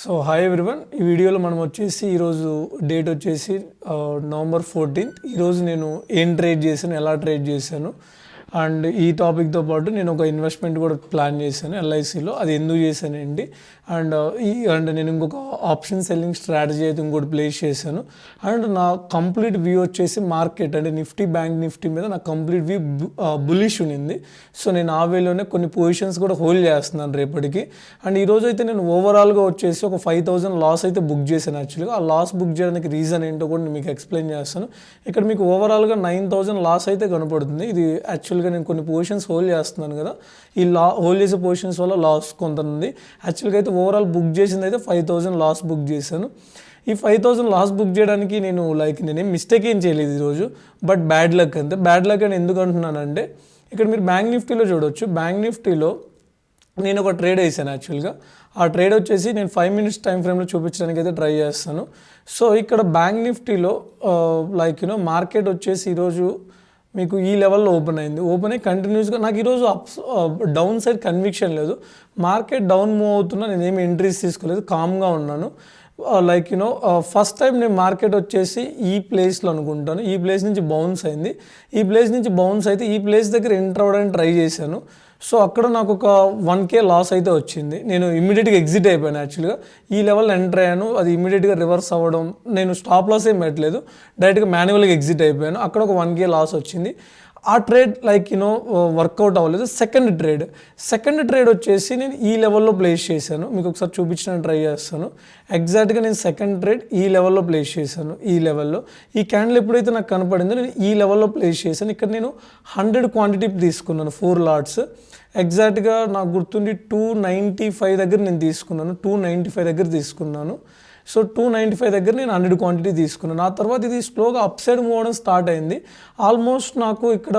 So hi everyone, ఈ వీడియోలో మనం వచ్చేసి ఈరోజు డేట్ వచ్చేసి నవంబర్ 14th. ఈరోజు నేను ఏం ట్రేడ్ చేశాను, ఎలా ట్రేడ్ చేశాను అండ్ ఈ టాపిక్తో పాటు నేను ఒక ఇన్వెస్ట్మెంట్ కూడా ప్లాన్ చేశాను ఎల్ఐసిలో. అది ఎందుకు చేశానండి అండ్ నేను ఇంకొక ఆప్షన్ సెల్లింగ్ స్ట్రాటజీ అయితే ఇంకోటి ప్లేస్ చేశాను. అండ్ నా కంప్లీట్ వ్యూ వచ్చేసి మార్కెట్ అంటే నిఫ్టీ, బ్యాంక్ నిఫ్టీ మీద నా కంప్లీట్ వ్యూ బులిష్ ఉన్నింది. సో నేను ఆ వేలోనే కొన్ని పొజిషన్స్ కూడా హోల్డ్ చేస్తున్నాను రేపటికి. అండ్ ఈరోజు అయితే నేను ఓవరాల్గా వచ్చేసి ఒక 5,000 లాస్ అయితే బుక్ చేశాను. యాక్చువల్గా ఆ లాస్ బుక్ చేయడానికి రీజన్ ఏంటో కూడా నేను మీకు ఎక్స్ప్లెయిన్ చేస్తాను. ఇక్కడ మీకు ఓవరాల్గా 9,000 లాస్ అయితే కనపడుతుంది. ఇది యాక్చువల్గా నేను కొన్ని పొజిషన్స్ హోల్డ్ చేస్తున్నాను కదా, ఈ హోల్డ్ చేసే పొజిషన్స్ వల్ల లాస్ కొంత ఉంది. యాక్చువల్గా అయితే ఓవరాల్ బుక్ చేసింది అయితే 5,000 లాస్ బుక్ చేశాను. ఈ 5,000 లాస్ బుక్ చేయడానికి నేనేం మిస్టేక్ ఏం చేయలేదు ఈరోజు, బట్ బ్యాడ్ లక్ అంతే. బ్యాడ్ లక్ అని ఎందుకు అంటున్నానంటే ఇక్కడ మీరు బ్యాంక్ నిఫ్టీలో చూడవచ్చు. బ్యాంక్ నిఫ్టీలో నేను ఒక ట్రేడ్ వేసాను. యాక్చువల్గా ఆ ట్రేడ్ వచ్చేసి నేను 5 minutes టైం ఫ్రేమ్లో చూపించడానికి అయితే ట్రై చేస్తాను. సో ఇక్కడ బ్యాంక్ నిఫ్టీలో మార్కెట్ వచ్చేసి ఈరోజు మీకు ఈ లెవెల్లో ఓపెన్ అయ్యి కంటిన్యూస్గా నాకు ఈరోజు డౌన్ సైడ్ కన్విక్షన్ లేదు. మార్కెట్ డౌన్ మూవ్ అవుతున్నా నేనేమి ఎంట్రీస్ తీసుకోలేదు, కామ్గా ఉన్నాను. ఫస్ట్ టైం నేను మార్కెట్ వచ్చేసి ఈ ప్లేస్లో అనుకుంటాను, ఈ ప్లేస్ నుంచి బౌన్స్ అయింది. ఈ ప్లేస్ నుంచి బౌన్స్ అయితే ఈ ప్లేస్ దగ్గర ఎంటర్ అవ్వడానికి ట్రై చేశాను. సో అక్కడ నాకు ఒక 1K లాస్ అయితే వచ్చింది. నేను ఇమ్మీడియట్గా ఎగ్జిట్ అయిపోయాను. యాక్చువల్గా ఈ లెవెల్ ఎంటర్ అయ్యాను, అది ఇమ్మీడియట్గా రివర్స్ అవ్వడం, నేను స్టాప్ లాస్ ఏం పెట్టలేదు, డైరెక్ట్గా మాన్యువల్గా ఎగ్జిట్ అయిపోయాను. అక్కడ ఒక 1K లాస్ వచ్చింది. ఆ ట్రేడ్ వర్కౌట్ అవ్వలేదు. సెకండ్ ట్రేడ్ వచ్చేసి నేను ఈ లెవెల్లో ప్లేస్ చేశాను. మీకు ఒకసారి చూపించడానికి ట్రై చేస్తాను. ఎగ్జాక్ట్గా నేను సెకండ్ ట్రేడ్ ఈ లెవెల్లో ప్లేస్ చేశాను. ఈ లెవెల్లో ఈ క్యాండిల్ ఎప్పుడైతే నాకు కనపడిందో నేను ఈ లెవెల్లో ప్లేస్ చేశాను. ఇక్కడ నేను 100 క్వాంటిటీ తీసుకున్నాను, 4 లాట్స్. ఎగ్జాక్ట్గా నాకు గుర్తుండి 295 దగ్గర నేను తీసుకున్నాను. 295 దగ్గర తీసుకున్నాను. సో 295 దగ్గర నేను 100 క్వాంటిటీ తీసుకున్నాను. ఆ తర్వాత ఇది స్లోగా అప్ సైడ్ మూవ్ అవడం స్టార్ట్ అయింది. ఆల్మోస్ట్ నాకు ఇక్కడ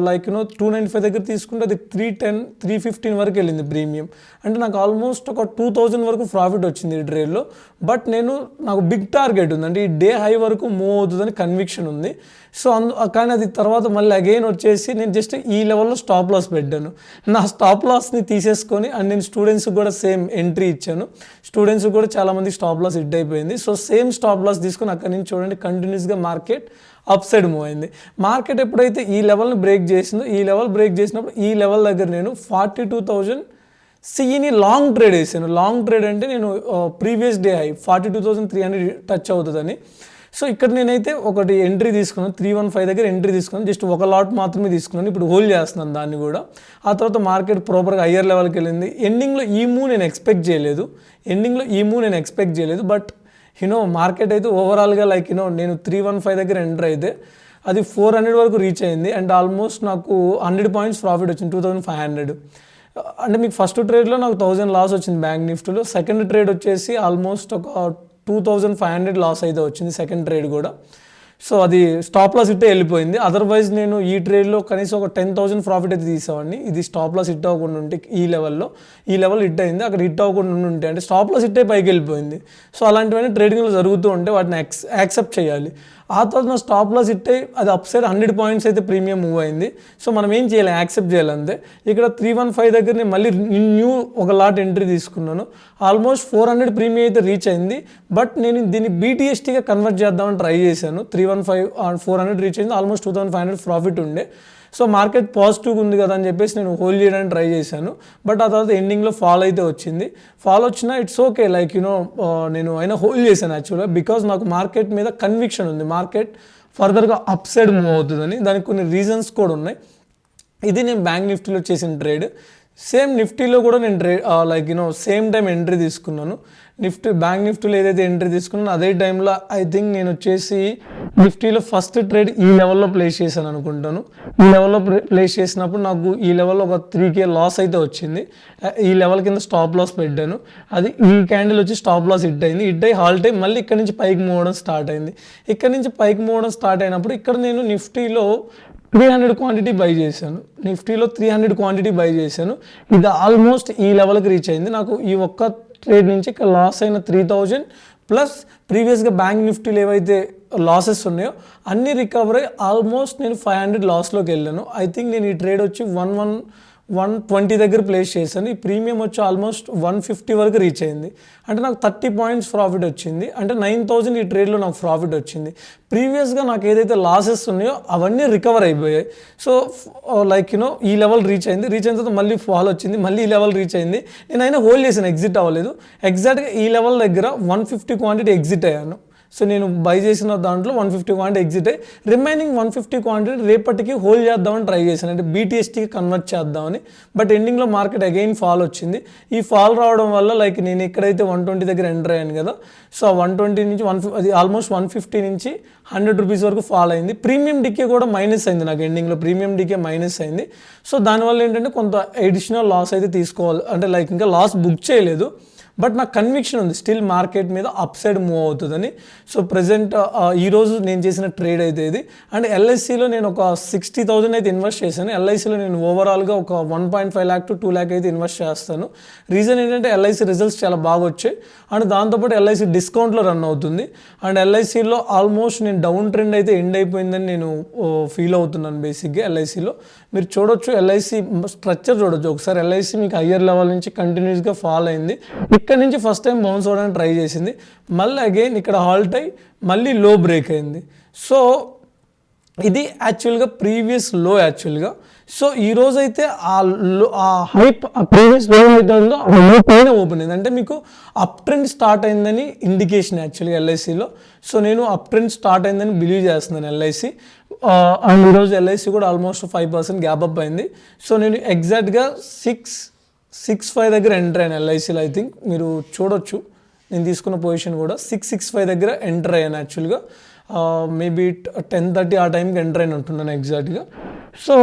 295 దగ్గర తీసుకుంటే అది 310, 315 వరకు వెళ్ళింది ప్రీమియం. అంటే నాకు ఆల్మోస్ట్ ఒక 2,000 వరకు ప్రాఫిట్ వచ్చింది ఈ ట్రేడ్లో. బట్ నాకు బిగ్ టార్గెట్ ఉంది, అంటే ఈ డే హై వరకు మూవ్ అవుతుందని కన్విక్షన్ ఉంది. సో కానీ అది తర్వాత మళ్ళీ అగైన్ వచ్చేసి నేను జస్ట్ ఈ లెవెల్లో స్టాప్ లాస్ పెట్టాను. నా స్టాప్ లాస్ని తీసేసుకొని అండ్ నేను స్టూడెంట్స్కి కూడా సేమ్ ఎంట్రీ ఇచ్చాను. స్టూడెంట్స్కి కూడా చాలామంది స్టాప్ లాస్ హిట్ అయిపోయింది. సో సేమ్ స్టాప్ లాస్ తీసుకొని అక్కడి నుంచి చూడండి కంటిన్యూస్గా మార్కెట్ అప్ సైడ్ మూవ్ అయింది. మార్కెట్ ఎప్పుడైతే ఈ లెవెల్ని బ్రేక్ చేసిందో, ఈ లెవెల్ బ్రేక్ చేసినప్పుడు ఈ లెవెల్ దగ్గర నేను 42,000 సిఈని లాంగ్ ట్రేడ్ వేసాను. లాంగ్ ట్రేడ్ అంటే నేను ప్రీవియస్ డే హై 42,300 టచ్ అవుతుందని. సో ఇక్కడ నేనైతే ఒకటి ఎంట్రీ తీసుకున్నాను, 315 దగ్గర ఎంట్రీ తీసుకున్నాను. జస్ట్ ఒక లాట్ మాత్రమే తీసుకున్నాను. ఇప్పుడు హోల్డ్ చేస్తున్నాను దాన్ని కూడా. ఆ తర్వాత మార్కెట్ ప్రాపర్గా హయ్యర్ లెవెల్కి వెళ్ళింది. ఎండింగ్లో ఈ మూవ్ నేను ఎక్స్పెక్ట్ చేయలేదు. బట్ మార్కెట్ అయితే ఓవరాల్గా నేను 315 దగ్గర ఎంటర్ అయితే అది 400 వరకు రీచ్ అయింది. అండ్ ఆల్మోస్ట్ నాకు 100 పాయింట్స్ ప్రాఫిట్ వచ్చింది, 2,500. అంటే మీకు ఫస్ట్ ట్రేడ్లో నాకు 1,000 లాస్ వచ్చింది బ్యాంక్ నిఫ్టీలో. సెకండ్ ట్రేడ్ వచ్చేసి ఆల్మోస్ట్ ఒక 2,500 లాస్ అయితే వచ్చింది సెకండ్ ట్రేడ్ కూడా. సో అది స్టాప్ లాస్ ఇట్టే వెళ్ళిపోయింది. అదర్వైజ్ నేను ఈ ట్రేడ్లో కనీసం ఒక 10,000 ప్రాఫిట్ అయితే తీసేవాడిని. ఇది స్టాప్ లాస్ హిట్ అవ్వకుండా ఉంటే ఈ లెవెల్ హిట్ అయింది, అక్కడ హిట్ అవ్వకుండా ఉంటే అంటే స్టాప్ లాస్ హిట్టే పైకి వెళ్ళిపోయింది. సో అలాంటివన్నీ ట్రేడింగ్లో జరుగుతూ ఉంటే వాటిని యాక్సెప్ట్ చేయాలి. ఆ తర్వాత నా స్టాప్ లాస్ హిట్ అయ్యి అది అప్ సైడ్ 100 పాయింట్స్ అయితే ప్రీమియం మూవ్ అయింది. సో మనం ఏం చేయాలి, యాక్సెప్ట్ చేయాలంతే. ఇక్కడ 315 దగ్గర నేను మళ్ళీ న్యూ ఒక లాట్ ఎంట్రీ తీసుకున్నాను. ఆల్మోస్ట్ 400 ప్రీమియం అయితే రీచ్ అయింది. బట్ నేను దీన్ని BTSTగా కన్వర్ట్ చేద్దామని ట్రై చేశాను. 315 400 రీచ్ అయింది, ఆల్మోస్ట్ 2,500 ప్రాఫిట్ ఉండే. సో మార్కెట్ పాజిటివ్గా ఉంది కదా అని చెప్పేసి నేను హోల్డ్ చేయడానికి ట్రై చేశాను. బట్ ఆ తర్వాత ఎండింగ్లో ఫాల్ అయితే వచ్చింది. ఫాల్ వచ్చినా ఇట్స్ ఓకే, నేను అయినా హోల్డ్ చేశాను యాక్చువల్గా. బికాజ్ నాకు మార్కెట్ మీద కన్విక్షన్ ఉంది, మార్కెట్ ఫర్దర్గా అప్ సైడ్ మూవ్ అవుతుందని. దానికి కొన్ని రీజన్స్ కూడా ఉన్నాయి. ఇది నేను బ్యాంక్ నిఫ్టీలో చేసిన ట్రేడ్. సేమ్ నిఫ్టీలో కూడా నేను సేమ్ టైం ఎంట్రీ తీసుకున్నాను. బ్యాంక్ నిఫ్టీలో ఏదైతే ఎంట్రీ తీసుకున్నానో అదే టైంలో ఐ థింక్ నేను వచ్చేసి నిఫ్టీలో ఫస్ట్ ట్రేడ్ ఈ లెవెల్లో ప్లేస్ చేశాను అనుకుంటాను. ఈ లెవెల్లో ప్లేస్ చేసినప్పుడు నాకు ఈ లెవెల్లో ఒక 3K లాస్ అయితే వచ్చింది. ఈ లెవెల్ కింద స్టాప్ లాస్ పెట్టాను. అది ఈ క్యాండిల్ వచ్చి స్టాప్ లాస్ హిట్ అయ్యి హాల్ట్ అయ్యి మళ్ళీ ఇక్కడ నుంచి పైకి మూవ్ అవడం స్టార్ట్ అయింది. ఇక్కడ నుంచి పైకి మూవ్ అవడం స్టార్ట్ అయినప్పుడు ఇక్కడ నేను నిఫ్టీలో 300 క్వాంటిటీ బై చేశాను. నిఫ్టీలో 300 క్వాంటిటీ బై చేశాను. ఇది ఆల్మోస్ట్ ఈ లెవెల్కి రీచ్ అయింది. నాకు ఈ ఒక్క ట్రేడ్ నుంచి ఇక్కడ లాస్ అయిన 3,000 ప్లస్ ప్రీవియస్గా బ్యాంక్ నిఫ్టీలో ఏవైతే లాసెస్ ఉన్నాయో అన్నీ రికవర్ అయ్యి ఆల్మోస్ట్ నేను 500 లాస్లోకి వెళ్ళాను. ఐ థింక్ నేను ఈ ట్రేడ్ వచ్చి 120 దగ్గర ప్లేస్ చేశాను. ఈ ప్రీమియం వచ్చి ఆల్మోస్ట్ 150 వరకు రీచ్ అయింది. అంటే నాకు 30 పాయింట్స్ ప్రాఫిట్ వచ్చింది. అంటే 9,000 ఈ ట్రేడ్లో నాకు ప్రాఫిట్ వచ్చింది. ప్రీవియస్గా నాకు ఏదైతే లాసెస్ ఉన్నాయో అవన్నీ రికవర్ అయిపోయాయి. సో లైక్ ఈ లెవెల్ రీచ్ అయిన తర్వాత మళ్ళీ ఫాల్ వచ్చింది, మళ్ళీ ఈ లెవెల్ రీచ్ అయింది. నేను అయినా హోల్డ్ చేశాను, ఎగ్జిట్ అవ్వలేదు. ఎగ్జాక్ట్గా ఈ లెవెల్ దగ్గర 150 క్వాంటిటీ ఎగ్జిట్ అయ్యాను. సో నేను బై చేసిన దాంట్లో 150 క్వాంటిటీ ఎగ్జిట్ అయ్యి రిమైనింగ్ 150 క్వాంటిటీ రేపటికి హోల్డ్ చేద్దామని ట్రై చేశాను, అంటే BTSTకి కన్వర్ట్ చేద్దామని. బట్ ఎండింగ్లో మార్కెట్ అగైన్ ఫాల్ వచ్చింది. ఈ ఫాల్ రావడం వల్ల లైక్ నేను ఎక్కడైతే 120 దగ్గర ఎంటర్ అయ్యాను కదా, సో 120 నుంచి అది ఆల్మోస్ట్ 150 నుంచి 100 రూపీస్ వరకు ఫాల్ అయింది. ప్రీమియం డికే కూడా మైనస్ అయింది, నాకు ఎండింగ్లో ప్రీమియం డికే మైనస్ అయింది. సో దానివల్ల ఏంటంటే కొంత ఎడిషనల్ లాస్ అయితే తీసుకోవాలి, అంటే లైక్ ఇంకా లాస్ బుక్ చేయలేదు. బట్ నాకు కన్విక్షన్ ఉంది స్టిల్ మార్కెట్ మీద అప్ సైడ్ మూవ్ అవుతుందని. సో ప్రజెంట్ ఈరోజు నేను చేసిన ట్రేడ్ అయితే ఇది. అండ్ LICలో నేను ఒక 60,000 అయితే ఇన్వెస్ట్ చేశాను. LICలో నేను ఓవరాల్గా ఒక 1.5 lakh to 2 lakh అయితే ఇన్వెస్ట్ చేస్తాను. రీజన్ ఏంటంటే LIC రిజల్ట్స్ చాలా బాగా వచ్చాయి. అండ్ దాంతోపాటు LIC డిస్కౌంట్లో రన్ అవుతుంది. అండ్ LICలో ఆల్మోస్ట్ నేను డౌన్ ట్రెండ్ అయితే ఎండ్ అయిపోయిందని నేను ఫీల్ అవుతున్నాను. బేసిక్గా LICలో మీరు చూడొచ్చు, LIC స్ట్రక్చర్ చూడొచ్చు ఒకసారి. LIC మీకు హయ్యర్ లెవెల్ నుంచి కంటిన్యూస్గా ఫాల్ అయింది. ఇక్కడ నుంచి ఫస్ట్ టైం బౌన్స్ అవ్వడానికి ట్రై చేసింది, మళ్ళీ అగైన్ ఇక్కడ హాల్ట్ అయ్యి మళ్ళీ లో బ్రేక్ అయింది. సో ఇది యాక్చువల్గా ప్రీవియస్ లో యాక్చువల్గా. సో ఈరోజు అయితే ఆ హైప్ ప్రీవియస్ లో అవుతుందో లో పైన ఓపెన్ అయింది, అంటే మీకు అప్ ట్రెండ్ స్టార్ట్ అయిందని ఇండికేషన్ యాక్చువల్గా LICలో. సో నేను అప్ ట్రెండ్ స్టార్ట్ అయిందని బిలీవ్ చేస్తున్నాను LIC. అండ్ ఈరోజు LIC కూడా ఆల్మోస్ట్ 5% గ్యాప్ అప్ అయింది. సో నేను ఎగ్జాక్ట్గా 665 దగ్గర ఎంటర్ అయ్యాను LICలో. ఐ థింక్ మీరు చూడొచ్చు నేను తీసుకున్న పొజిషన్ కూడా 665 దగ్గర ఎంటర్ అయ్యాను యాక్చువల్గా. మేబీ 10:30 ఆ టైంకి ఎంటర్ అయిన ఉంటున్నాను ఎగ్జాక్ట్గా. సో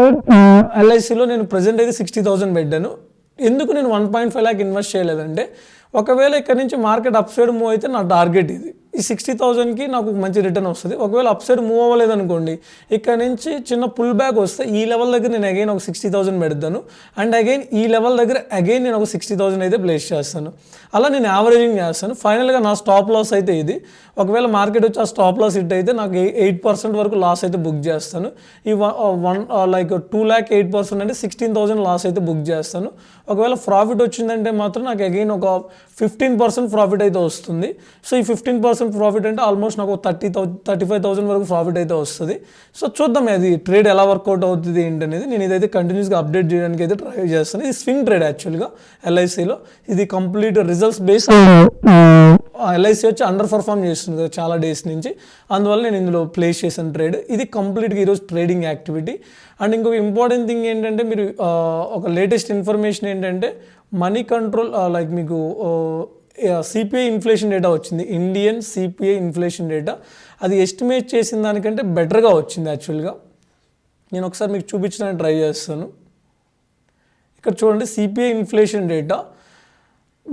LICలో నేను ప్రజెంట్ అయితే 60,000 పెట్టాను. ఎందుకు నేను 1.5 lakh ఇన్వెస్ట్ చేయలేదంటే, ఒకవేళ ఇక్కడ నుంచి మార్కెట్ అప్ సైడ్ మూవ్ అయితే నా టార్గెట్ ఇది, ఈ 60,000కి నాకు మంచి రిటర్న్ వస్తుంది. ఒకవేళ అప్ సైడ్ మూవ్ అవ్వలేదు అనుకోండి, ఇక్కడ నుంచి చిన్న పుల్ బ్యాక్ వస్తే ఈ లెవెల్ దగ్గర నేను అగైన్ ఒక 60,000 పెడతాను. అండ్ అగైన్ ఈ లెవెల్ దగ్గర అగైన్ నేను ఒక 60,000 అయితే ప్లేస్ చేస్తాను. అలా నేను యావరేజింగ్ చేస్తాను. ఫైనల్గా నా స్టాప్ లాస్ అయితే ఇది. ఒకవేళ మార్కెట్ వచ్చి ఆ స్టాప్ లాస్ హిట్ అయితే నాకు 8% వరకు లాస్ అయితే బుక్ చేస్తాను. ఈ 2 lakh 8% అంటే 16,000 లాస్ అయితే బుక్ చేస్తాను. ఒకవేళ ప్రాఫిట్ వచ్చిందంటే మాత్రం నాకు అగైన్ ఒక 15% ప్రాఫిట్ అయితే వస్తుంది. సో ఈ 15% ప్రాఫిట్ అంటే ఆల్మోస్ట్ నాకు 35,000 వరకు ప్రాఫిట్ అయితే వస్తుంది. సో చూద్దాం అది ట్రేడ్ ఎలా వర్కౌట్ అవుతుంది ఏంటనేది. నేను ఇదైతే కంటిన్యూస్గా అప్డేట్ చేయడానికి అయితే ట్రై చేస్తాను. ఇది స్వింగ్ ట్రేడ్ యాక్చువల్గా LICలో. ఇది కంప్లీట్ రిజల్ట్స్ బేస్. LIC వచ్చి అండర్ పర్ఫార్మ్ చేస్తుంది కదా చాలా డేస్ నుంచి, అందువల్ల నేను ఇందులో ప్లేస్ చేశాను ట్రేడ్. ఇది కంప్లీట్గా ఈరోజు ట్రేడింగ్ యాక్టివిటీ. అండ్ ఇంకొక ఇంపార్టెంట్ థింగ్ ఏంటంటే, మీరు ఒక లేటెస్ట్ ఇన్ఫర్మేషన్ ఏంటంటే, మనీ కంట్రోల్ లైక్ మీకు CPI ఇన్ఫ్లేషన్ డేటా వచ్చింది, ఇండియన్ CPI ఇన్ఫ్లేషన్ డేటా. అది ఎస్టిమేట్ చేసిన దానికంటే బెటర్గా వచ్చింది యాక్చువల్గా. నేను ఒకసారి మీకు చూపించడానికి ట్రై చేస్తాను. ఇక్కడ చూడండి, CPI inflation data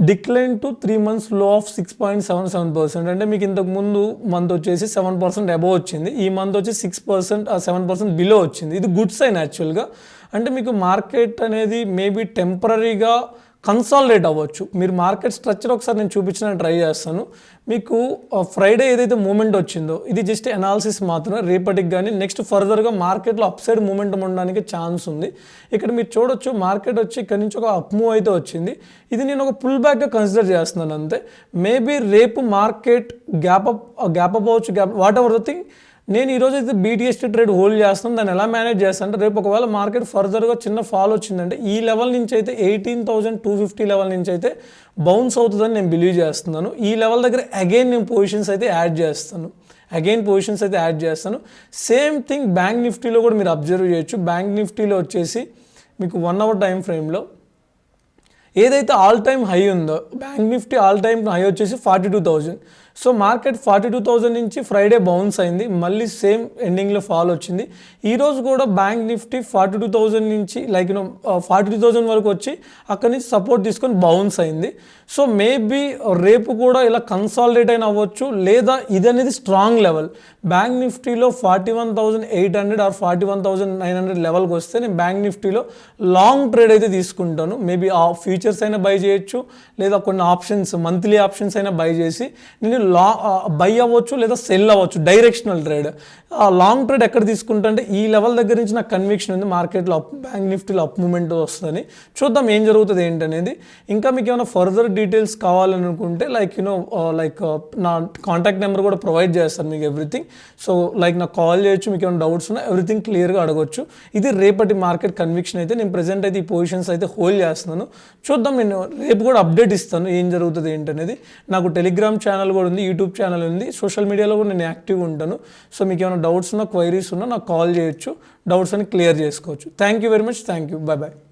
decline to 3 months లో ఆఫ్ 6.77%. అంటే మీకు ఇంతకు ముందు మంత్ వచ్చేసి 7% అబోవ్ వచ్చింది, ఈ మంత్ వచ్చి 7% బిలో వచ్చింది. ఇది గుడ్ సైన్ యాక్చువల్గా. అంటే మీకు మార్కెట్ అనేది మేబీ టెంపరీగా కన్సాలిడేట్ అవ్వచ్చు. మీరు మార్కెట్ స్ట్రక్చర్ ఒకసారి నేను చూపించడానికి ట్రై చేస్తాను. మీకు ఫ్రైడే ఏదైతే మూమెంట్ వచ్చిందో ఇది జస్ట్ అనాలిసిస్ మాత్రమే, రేపటికి కానీ నెక్స్ట్ ఫర్దర్గా మార్కెట్లో అప్ సైడ్ మూమెంటం ఉండడానికి ఛాన్స్ ఉంది. ఇక్కడ మీరు చూడొచ్చు, మార్కెట్ వచ్చి ఇక్కడ నుంచి ఒక అప్ మూవ్ అయితే వచ్చింది. ఇది నేను ఒక పుల్ బ్యాక్గా కన్సిడర్ చేస్తున్నాను అంతే. మేబీ రేపు మార్కెట్ గ్యాప్ అవ్వచ్చు, వాట్ ఎవర్ ద థింగ్. నేను ఈరోజు అయితే BTST ట్రేడ్ హోల్డ్ చేస్తాను. దాన్ని ఎలా మేనేజ్ చేస్తాను అంటే, రేపు ఒకవేళ మార్కెట్ ఫర్దర్గా చిన్న ఫాల్ వచ్చిందంటే ఈ లెవెల్ నుంచి అయితే 18,250 లెవెల్ నుంచి అయితే బౌన్స్ అవుతుందని నేను బిలీవ్ చేస్తున్నాను. ఈ లెవెల్ దగ్గర అగైన్ నేను పొజిషన్స్ అయితే యాడ్ చేస్తాను. సేమ్ థింగ్ బ్యాంక్ నిఫ్టీలో కూడా మీరు అబ్జర్వ్ చేయొచ్చు. బ్యాంక్ నిఫ్టీలో వచ్చేసి మీకు 1 hour టైం ఫ్రేమ్లో ఏదైతే ఆల్ టైమ్ హై ఉందో, bank Nifty all time high వచ్చేసి 42,000. సో మార్కెట్ 42,000 నుంచి ఫ్రైడే బౌన్స్ అయింది, మళ్ళీ సేమ్ ఎండింగ్లో ఫాల్ వచ్చింది. ఈరోజు కూడా బ్యాంక్ నిఫ్టీ 42,000 నుంచి 42,000 వరకు వచ్చి అక్కడి నుంచి సపోర్ట్ తీసుకొని బౌన్స్ అయింది. సో మేబీ రేపు కూడా ఇలా కన్సాలిడేట్ అయిన అవ్వచ్చు, లేదా ఇది అనేది స్ట్రాంగ్ లెవెల్. బ్యాంక్ నిఫ్టీలో 41,800 ఆర్ 41,900 లెవెల్కి వస్తే నేను బ్యాంక్ నిఫ్టీలో లాంగ్ ట్రేడ్ అయితే తీసుకుంటాను. మేబీ ఆ ఫ్యూచర్ ఫ్యూచర్స్ అయినా బై చేయొచ్చు, లేదా కొన్ని ఆప్షన్స్ మంత్లీ ఆప్షన్స్ అయినా బై చేసి నేను బై అవ్వచ్చు లేదా సెల్ అవ్వచ్చు, డైరెక్షనల్ ట్రేడ్. లాంగ్ ట్రేడ్ ఎక్కడ తీసుకుంటా అంటే ఈ లెవెల్ దగ్గర నుంచి నాకు కన్విక్షన్ ఉంది మార్కెట్లో బ్యాంక్ నిఫ్టీలో అప్ మూమెంట్ వస్తుందని. చూద్దాం ఏం జరుగుతుంది ఏంటనేది. ఇంకా మీకు ఏమైనా ఫర్దర్ డీటెయిల్స్ కావాలని అనుకుంటే లైక్ నా కాంటాక్ట్ నెంబర్ కూడా ప్రొవైడ్ చేస్తాను మీకు ఎవ్రీథింగ్. సో లైక్ నాకు కాల్ చేయొచ్చు, మీకు ఏమైనా డౌట్స్ ఉన్నా ఎవ్రీథింగ్ క్లియర్గా అడగొచ్చు. ఇది రేపటి మార్కెట్ కన్విక్షన్ అయితే. నేను ప్రెజెంట్ అయితే ఈ పొజిషన్స్ అయితే హోల్డ్ చేస్తున్నాను. చూద్దాం, నేను రేపు కూడా అప్డేట్ ఇస్తాను ఏం జరుగుతుంది ఏంటనేది. నాకు టెలిగ్రామ్ ఛానల్ కూడా ఉంది, యూట్యూబ్ ఛానల్ ఉంది, సోషల్ మీడియాలో కూడా నేను యాక్టివ్గా ఉంటాను. సో మీకు ఏమైనా డౌట్స్ ఉన్నా, క్వైరీస్ ఉన్నా నాకు కాల్ చేయొచ్చు, డౌట్స్ అని క్లియర్ చేసుకోవచ్చు. Thank you very much. Thank you. Bye bye.